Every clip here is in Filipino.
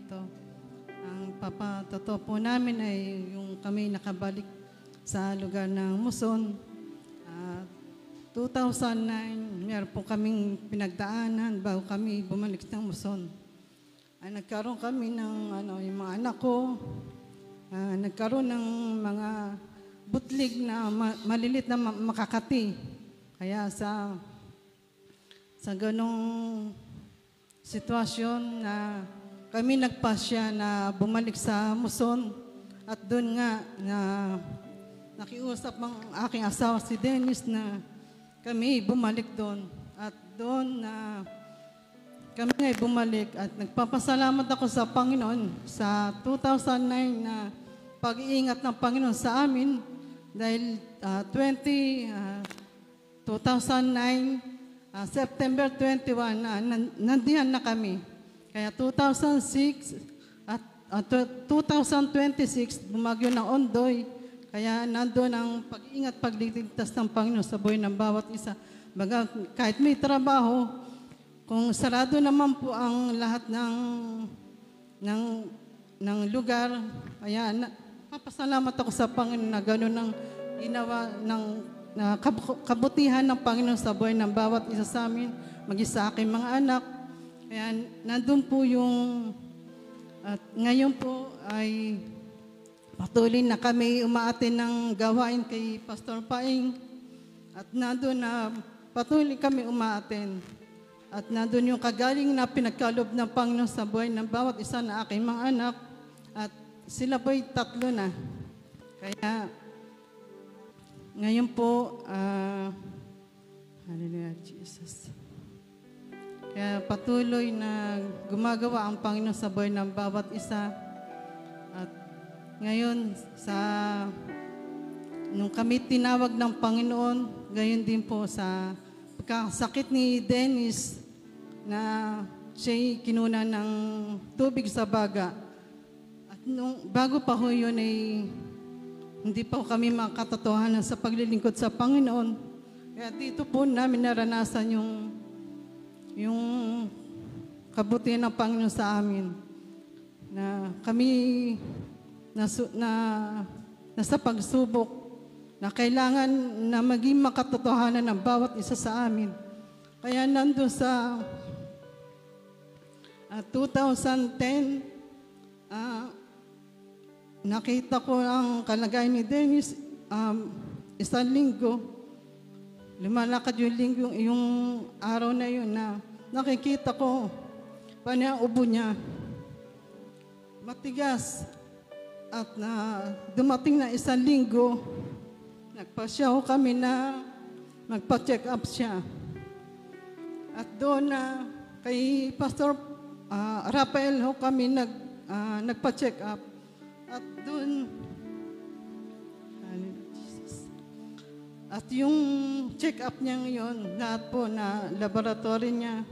ito. Ang papatotoo po namin ay yung kami nakabalik sa lugar ng Muson. 2009, meron po kaming pinagdaanan bago kami bumalik ng Muson. Nagkaroon kami ng yung mga anak ko, nagkaroon ng mga butlig na malilit na makakati. Kaya sa ganong sitwasyon na kami nagpasya na bumalik sa Muson at doon nga na nakiusap ang aking asawa si Dennis na kami bumalik doon. At doon na kami nga bumalik at nagpapasalamat ako sa Panginoon sa 2009 na pag-iingat ng Panginoon sa amin dahil 2009, September 21, nandiyan na kami. Kaya 2006 at 2026, bumagyo ng Ondoy. Kaya nandoon ang pag-iingat, pagligtas ng Panginoon sa buhay ng bawat isa. Baga, kahit may trabaho, kung sarado naman po ang lahat ng lugar, kaya papasalamat ako sa Panginoon na gano'n ang ginawa ng kabutihan ng Panginoon sa buhay ng bawat isa sa amin, maging sa aking mga anak. Kaya nandun po yung, at ngayon po ay patuloy na kami umaatin ng gawain kay Pastor Paing. At nandun na patuloy kami umaatin. At nandun yung kagaling na pinagkalob ng Panginoon sa buhay ng bawat isa na aking mga anak. At sila po'y 3 na. Kaya ngayon po, Hallelujah, Jesus. Kaya patuloy na gumagawa ang Panginoon sa buhay ng bawat isa. At ngayon, nung kami tinawag ng Panginoon, gayon din po sa pagkasakit ni Dennis na siya'y kinuna ng tubig sa baga. At bago pa ho yun ay hindi pa kami makatotohanan sa paglilingkod sa Panginoon. Kaya dito po namin naranasan yung kabutihan ng Panginoon sa amin. Na kami nasa pagsubok na kailangan na maging makatotohanan ng bawat isa sa amin. Kaya nandun sa 2010, nakita ko ang kalagayan ni Dennis, isang linggo, lumalakad yung araw na yun na nakikita ko paano ang ubo niya. Matigas. At dumating na isang linggo, nagpasya ho kami na magpa-check up siya. At doon na kay Pastor Rafael ho kami nagpa-check up. At doon, at yung check up niya ngayon, lahat po na laboratory niya,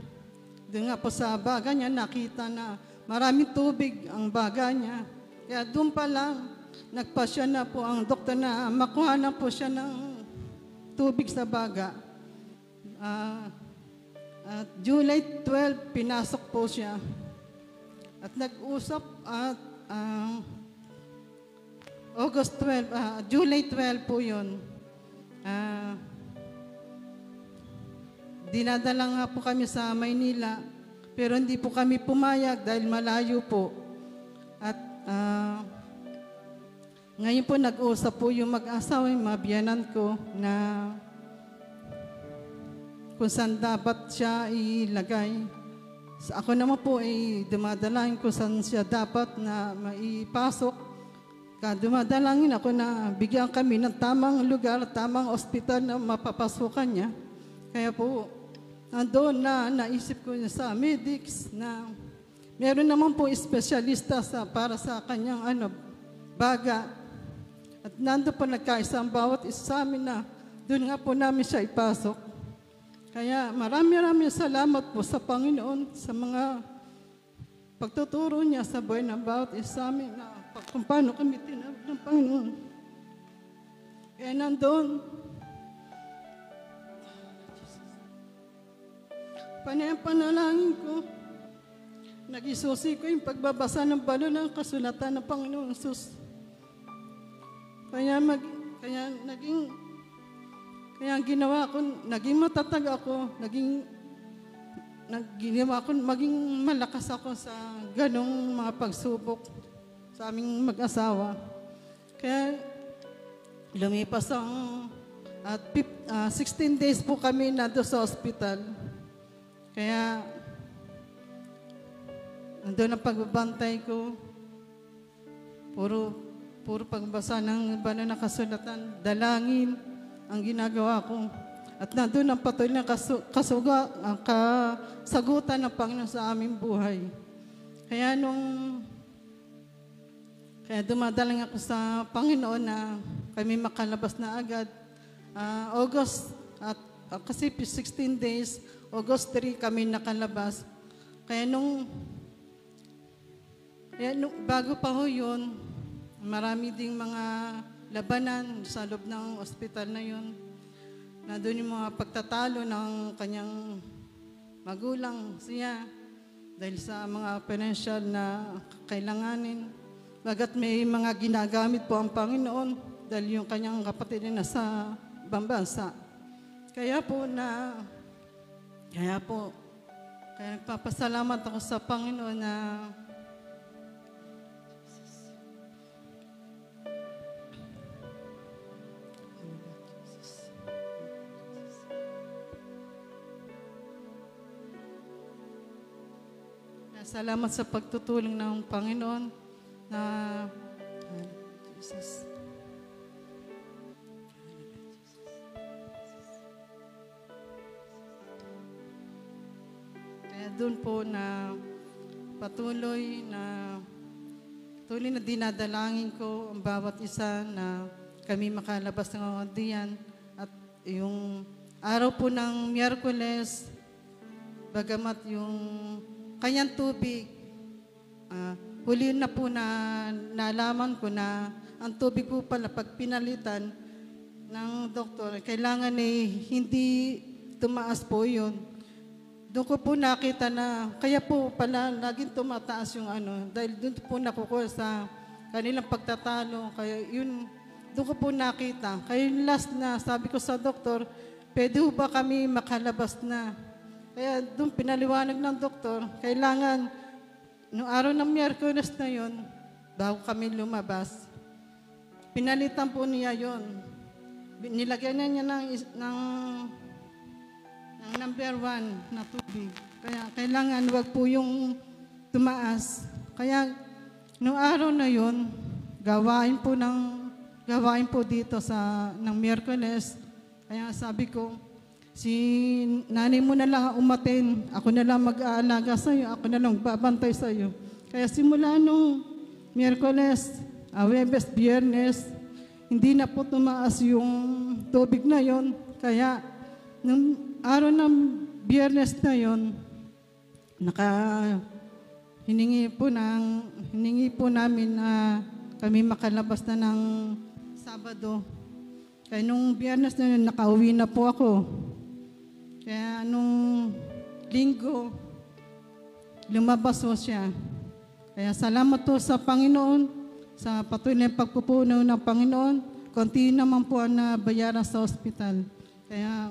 doon nga po sa baga niya, nakita na maraming tubig ang baga niya. Kaya doon pa lang, nagpasya na po ang doktor na makuha na po siya ng tubig sa baga. At July 12, pinasok po siya. At nag-usap at August 12, July 12 po yun. Dinadala nga po kami sa Maynila, pero hindi po kami pumayag dahil malayo po. At ngayon po nag-usap po yung mag-asawa, yung mabiyanan ko, na kung saan dapat siya ilagay. Ako naman po ay dumadalangin kung saan siya dapat na maipasok. Dumadalangin ako na bigyan kami ng tamang lugar, tamang ospital na mapapasukan niya. Kaya po, nandoon na naisip ko sa medics na meron naman po espesyalista para sa kanyang baga. At nandoon po nagkaisang bawat isa sa amin na doon nga po namin siya ipasok. Kaya marami salamat po sa Panginoon sa mga pagtuturo niya sa buhay ng bawat isa sa amin na kung paano kami tinawag ng Panginoon. Kaya nandoon, panalangin ko nagisusi ko yung pagbabasa ng balon ng kasulatan ng Panginoon Sus. Kaya ang ginawa ko, naging matatag ako, ginawa ko, maging malakas ako sa ganong mga pagsubok sa aming mag-asawa. Kaya lumipas at 16 days po kami nandun sa hospital. Kaya nandun ang pagbabantay ko. Puro pagbasa ng banal na kasulatan, dalangin ang ginagawa ko. At nandun ang patuloy na kasagutan ng Panginoon sa aming buhay. Kaya dumadalang ako sa Panginoon na kami makalabas na agad. August, kasi 16 days, August 3 kami nakalabas. Kaya bago pa ho yun, marami ding mga labanan sa loob ng ospital na yun. Nandun yung mga pagtatalo ng kanyang magulang siya dahil sa mga financial na kailanganin. Bagat may mga ginagamit po ang Panginoon dahil yung kanyang kapatid na nasa ibang bansa. Kaya nagpapasalamat ako sa Panginoon na salamat sa pagtutulong ng Panginoon na Jesus. Kaya doon po na patuloy na dinadalangin ko ang bawat isa na kami makalabas ng audian. At yung araw po ng Miyerkules, bagamat yung kanyang tubig, huli na po na nalaman ko na ang tubig po pala pag pinalitan ng doktor, kailangan hindi tumaas po yun. Doon ko po nakita na, kaya po pala laging tumataas yung dahil doon po nakukuha sa kanilang pagtatalo. Kaya yun, doon ko po nakita. Kaya yung last na sabi ko sa doktor, pwede ba kami makalabas na? Kaya doon pinaliwanag ng doktor, kailangan, noong araw ng Miyerkules na yon, bago kami lumabas, pinalitan po niya yon. Nilagyan niya ng number 1 na tubig. Kaya kailangan wag po yung tumaas. Kaya noong araw na yon, gawain po dito ng Miyerkules. Kaya sabi ko, si nanay mo na lang umaten, ako na lang mag-aalaga sa iyo, ako na lang babantay sa iyo. Kaya simula nung Miyerkules, Huwebes, Biyernes, hindi na po tumaas yung tubig na yon. Kaya nung araw ng Biyernes na yon, hiningi po namin na kami makalabas na ng Sabado. Kaya nung Biyernes na yun, nakauwi na po ako. Kaya nung Linggo, lumabas po siya. Kaya salamat po sa Panginoon, sa patuloy na pagpupunaw ng Panginoon. Konti naman po ang nabayaran sa ospital. Kaya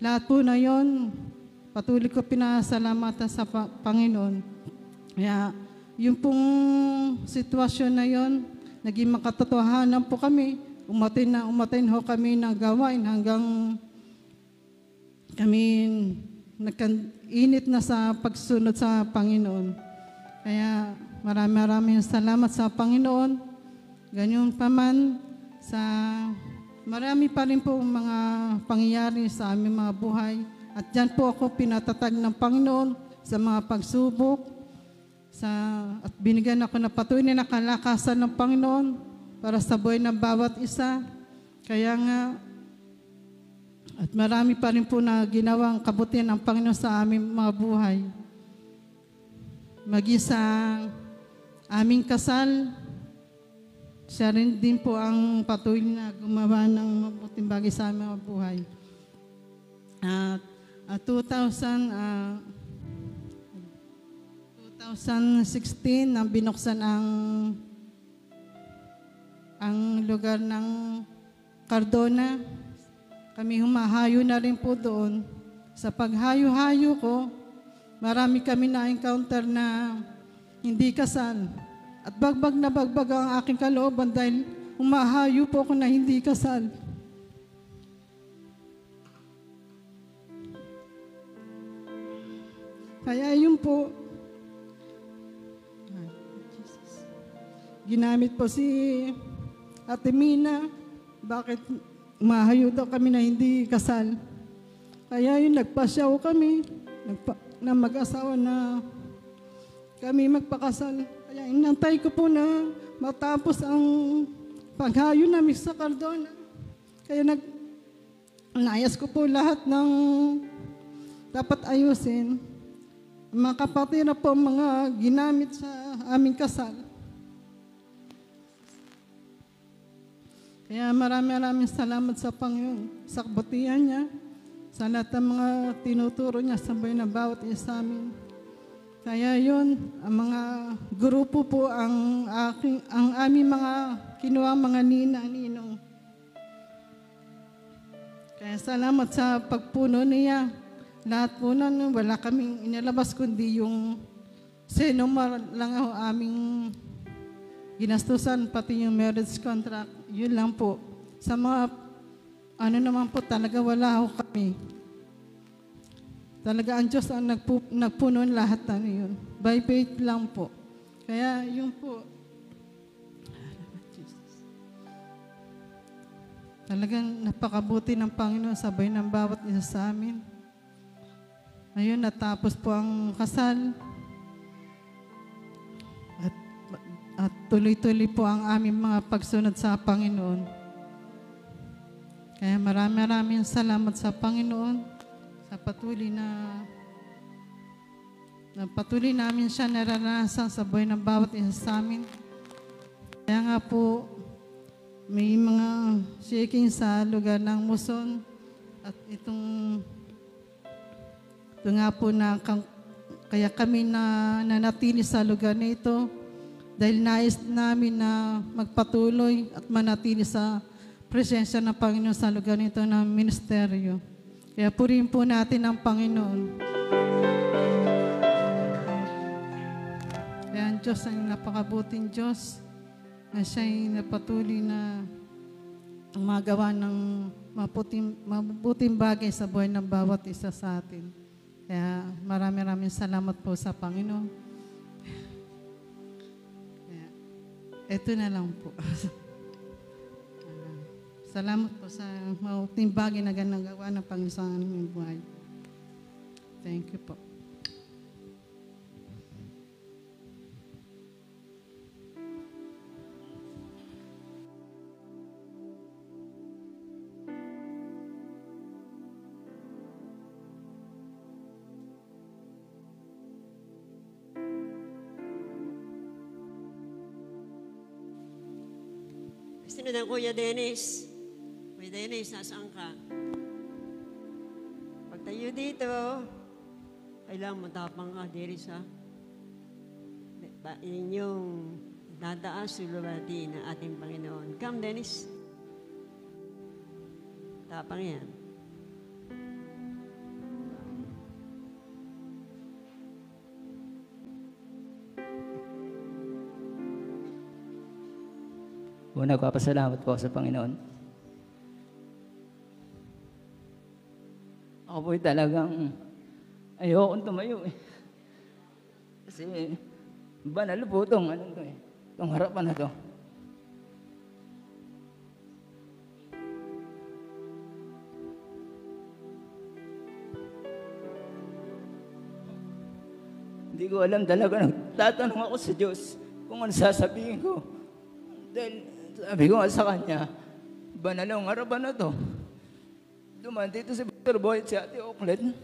lahat po na yun, patuloy ko pinasalamatan sa Panginoon. Kaya yung pong sitwasyon na yun, naging makatotohanan po kami. Umatin ho kami ng gawain hanggang kami nagkainit na sa pagsunod sa Panginoon. Kaya maraming salamat sa Panginoon. Ganyan pa man, marami pa rin po mga pangyayari sa aming mga buhay. At dyan po ako pinatatag ng Panginoon sa mga pagsubok. At binigyan ako na patuloy na kalakasan ng Panginoon para sa buhay ng bawat isa. Kaya nga, at marami pa rin po na ginawang kabutihan ng Panginoon sa aming mga buhay. Mag-isa aming kasal, siya rin din po ang patuloy na gumawa ng mabuting bagay sa aming mga buhay. At 2000 2016 nang binuksan ang lugar ng Cardona. Kami humahayo na rin po doon. Sa paghayo-hayo ko, marami kami na-encounter na hindi kasal. At bagbag na bagbag ang aking kalooban dahil humahayo po ako na hindi kasal. Kaya yun po, ginamit po si Ate Mina, bakit mahayo daw kami na hindi kasal. Kaya yun, nagpasyaw kami, na mag-asawa na kami magpakasal. Kaya inantay ko po na matapos ang paghayo namin sa Cardona. Kaya nayas ko po lahat ng dapat ayusin. Mga kapatid na po mga ginamit sa aming kasal. Kaya maraming salamat sa Panginoon, sa kabutihan niya, sa lahat ng mga tinuturo niya sa buhay ng bawat isa sa amin. Kaya yun, ang mga grupo po ang aming mga kinuha mga ninong. Kaya salamat sa pagpuno niya. Lahat po nun, wala kaming inilabas kundi yung senumar lang ang aming ginastusan, pati yung marriage contract. Yun lang po. Sa mga, naman po, talaga wala ho kami. Talaga ang Diyos ang nagpuno lahat na yun. By faith lang po. Kaya yun po. Talagang napakabuti ng Panginoon sa buhay ng bawat isa sa amin. Ayun, natapos po ang kasal. At tuloy-tuloy po ang aming mga pagsunod sa Panginoon. Kaya maraming salamat sa Panginoon sa patuloy patuloy namin siya naranasan sa buhay ng bawat isa sa amin. Kaya nga po, may mga shaking sa lugar ng Muson at ito nga po kaya kami nanatili sa lugar na ito. Dahil nais namin na magpatuloy at manatili sa presensya ng Panginoon sa lugar nito ng ministeryo. Kaya purihin po natin ang Panginoon. Kaya ang Diyos ay napakabuting Diyos na siya'y napatuloy na magawa ng mabuting bagay sa buhay ng bawat isa sa atin. Kaya maraming salamat po sa Panginoon. Ito na lang po. Salamat po sa mabuting bagay na ginagawa ng Panginoon sa aming buhay. Thank you po. Sinunod ang Kuya Dennis. Kuya Dennis, nasaan ka? Pagtayo dito, kailangan matapang ka, Dennis, ha? Inyong dadaas sulubati ng ating Panginoon. Come, Dennis. Tapang yan. Una, nagpapasalamat po sa Panginoon. Ako po'y talagang ayokong tumayo eh. Kasi banal po itong itong harapan na to. Hindi ko alam talaga, nagtatanong ako sa Diyos kung ano sasabihin ko. Dahil sabi ko nga sa kanya, banal ang harapan na to. Duman dito si Brother Boy at si Ate Oakland.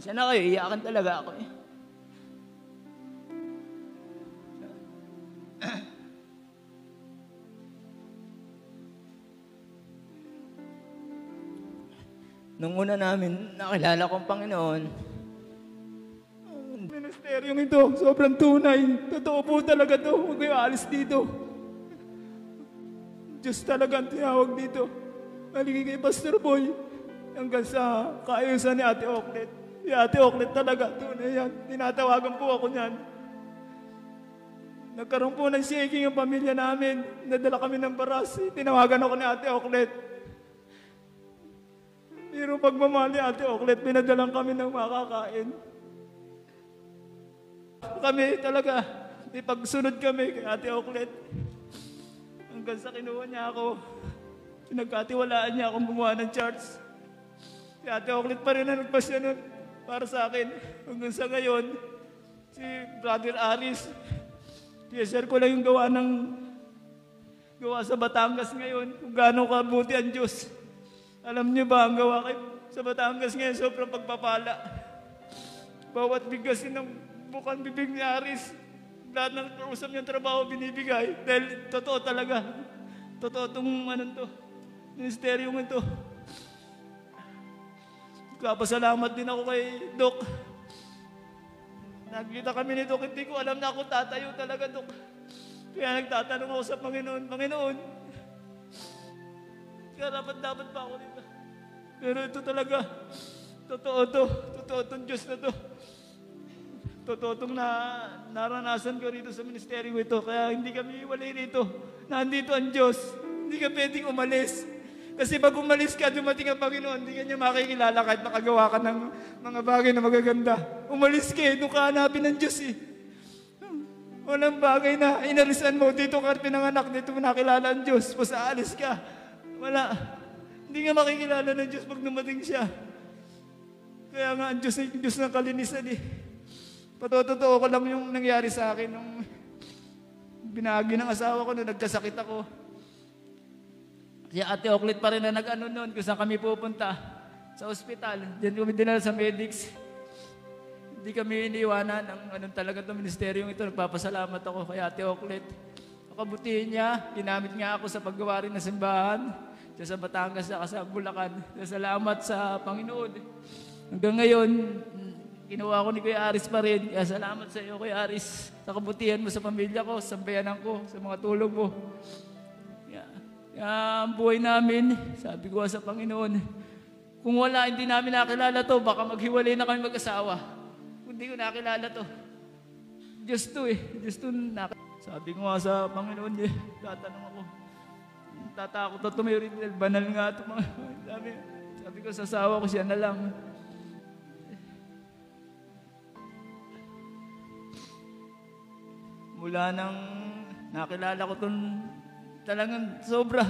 Siya na kayo, iyakan talaga ako eh. nung una namin nakilala kong Panginoon, Ministeryong ito, sobrang tunay. Totoo po talaga to. Huwag kayo alis dito. Diyos talaga ang tinawag dito. Maligay kay Pastor Boy. Hanggang sa kaayusan ni Ate Oklet. Si Ate Oklet talaga, tunay yan. Tinatawagan po ako niyan. Nagkaroon po ng shaking ang pamilya namin. Nadala kami ng baras. Tinawagan ako ni Ate Oklet. Pero pagmamahal ni Ate Oklet, pinadalang kami ng makakain. Kami talaga, ipagsunod kami kay Ate Oklet. Hanggang sa kinuha niya ako, pinagkatiwalaan niya akong gumawa ng charts. Si Ate Oklet pa rin ang nagpasya nun para sa akin. Hanggang sa ngayon, si Brother Aris, i-share ko lang yung gawa sa Batangas ngayon, kung gaano kabuti ang Diyos. Alam niyo ba, ang gawa sa Batangas ngayon, sobrang pagpapala. Bawat bigasin ng bukang bibig ni Aris, lahat ng kausap niyang trabaho binibigay. Dahil totoo talaga. Totoo itong ministeryong ito. Kapasalamat din ako kay Doc. Nagkita kami ni Doc, hindi ko alam na ako tatayo talaga, Doc. Kaya nagtatanong ako sa Panginoon, Panginoon, dapat pa ako dito. Pero ito talaga, totoo to. Totoo itong Diyos na to. Totoo itong naranasan ko rito sa ministeryo ito. Kaya hindi kami iwalay rito. Nandito ang Diyos. Hindi ka pwedeng umalis. Kasi pag umalis ka, dumating ang Panginoon, hindi ka niya makikilala kahit nakagawa ka ng mga bagay na magaganda. Umalis ka doon ka hanapin ng Diyos eh. Walang bagay na inalisan mo. Dito ka pinanganak, dito mo nakilala ang Diyos. Basta aalis ka. Wala. Hindi nga makikilala ng Diyos pag dumating siya. Kaya nga ang Diyos ay Diyos ng kalinisan eh. Patotoo ko lang yung nangyari sa akin nung binahagi ng asawa ko nung nagkasakit ako. Si Ate Oklet pa rin na nag-ano noon kung saan kami pupunta. Sa ospital. Diyan kami dinala sa medics. Hindi kami iniiwanan ng anong talaga itong ministeryong ito. Nagpapasalamat ako kay Ate Oklet. Kabutihin niya, ginamit nga ako sa paggawa rin ng simbahan. Diyan sa Batangas at sa Bulacan. Salamat sa Panginoon. Hanggang ngayon, kinuha ko ni Kuya Aris pa rin. Kaya salamat sa iyo, Kuya Aris. Sa kabutihan mo sa pamilya ko, sa sambayanan ko, sa mga tulong mo. Kaya ang buhay namin, sabi ko sa Panginoon, kung wala, hindi namin nakilala to, baka maghiwalay na kami mag-asawa. Kung hindi ko nakilala to. Diyos to eh. Diyos to sabi ko nga sa Panginoon, tatanong ako. Tatakot na tumirin, banal nga ito. Sabi ko sa asawa ko, siya na lang. Mula nang nakilala ko itong talagang sobra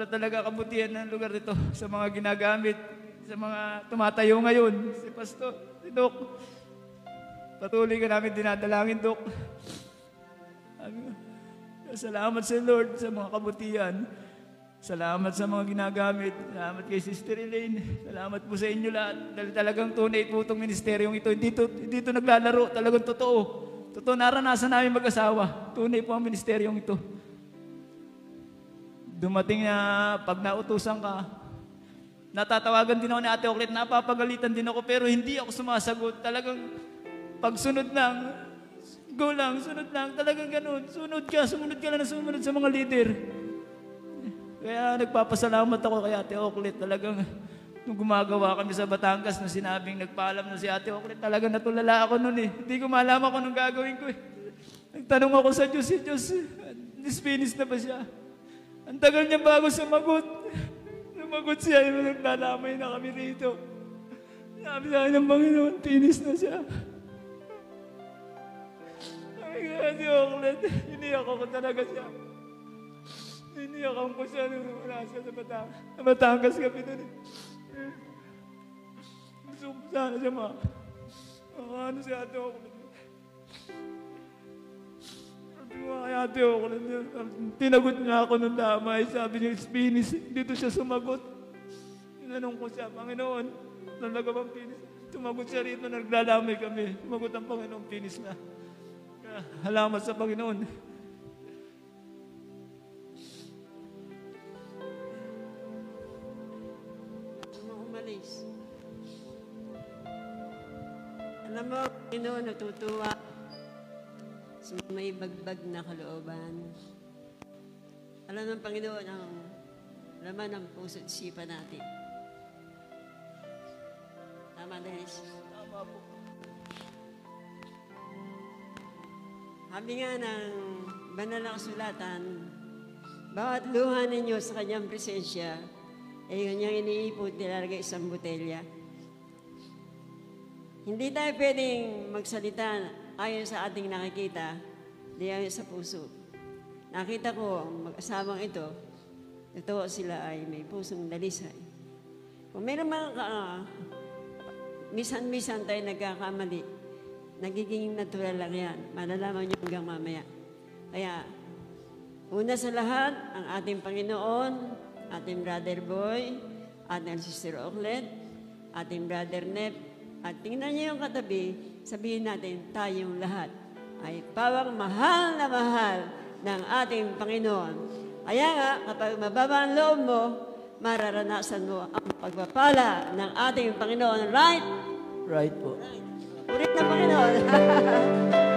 talaga kabutihan ng lugar nito sa mga ginagamit, sa mga tumatayo ngayon. Si Pastor, si Doc, patuloy ka namin dinadalangin, Doc. Salamat sa Lord sa mga kabutihan. Salamat sa mga ginagamit. Salamat kay Sister Elaine. Salamat po sa inyo lahat. Dahil talagang tunay po itong ministeryong ito. Hindi ito naglalaro. Talagang totoo. Totoo, naranasan namin mag-asawa. Tunay po ang ministeryong ito. Dumating na pag nautusan ka, natatawagan din ako ni Ate Oklet, napapagalitan din ako, pero hindi ako sumasagot. Talagang pagsunod lang, go lang, sunod lang, talagang ganun. Sumunod ka lang na sumunod sa mga leader. Kaya nagpapasalamat ako kay Ate Oklet. Talagang nung gumagawa kami sa Batangas, nung sinabing nagpaalam na si Ate Oklet, talagang natulala ako nun eh. Hindi ko malaman kung anong gagawin ko eh. Nagtanong ako sa Diyos, finish na ba siya? Ang tagal niya bago sumagot. Sumagot siya, naglalamay na kami rito. Sabi sa akin ng Panginoon, finish na siya. Ay, Ate Oklet, iniyak ako talaga siya. Iniyakan ko siya nung wala siya sa Batangas kami doon. Gusto ko sana siya ano si Ate Oklet. Sabi ko kay Ate Oklet, tinagot niya ako nung damay. Sabi niya, finish. Dito siya sumagot. Tinanong ko siya, Panginoon, talaga bang finish? Sumagot siya rito, naglalamay kami. Sumagot ang Panginoon, finish na. Kaya, salamat sa Panginoon. Panginoon natutuwa sa may bagbag na kalooban. Alam ng Panginoon ang laman ng puso at isipan natin. Tama, Dennis? Tama po. Sabi nga ng banal na kasulatan, bawat luha ninyo sa kanyang presensya, ay kanyang iniipon, nilalagay isang botelya. Hindi tayo pwedeng magsalita ayon sa ating nakikita, di ayon sa puso. Nakita ko ang mag-asawang ito, totoo sila ay may pusong dalisay. Kung mayroon mga misan-misan tayo nagkakamali, nagiging natural lang yan. Malalaman nyo hanggang mamaya. Kaya, una sa lahat, ang ating Panginoon, ating Brother Boy, ating Sister Oclet, ating Brother Nep, at tingnan niyo yung katabi, sabihin natin, tayong lahat ay pawang mahal na mahal ng ating Panginoon. Kaya nga, kapag mababa ang loob mo, mararanasan mo ang pagpapala ng ating Panginoon. Right? Right po. Ulit na Panginoon.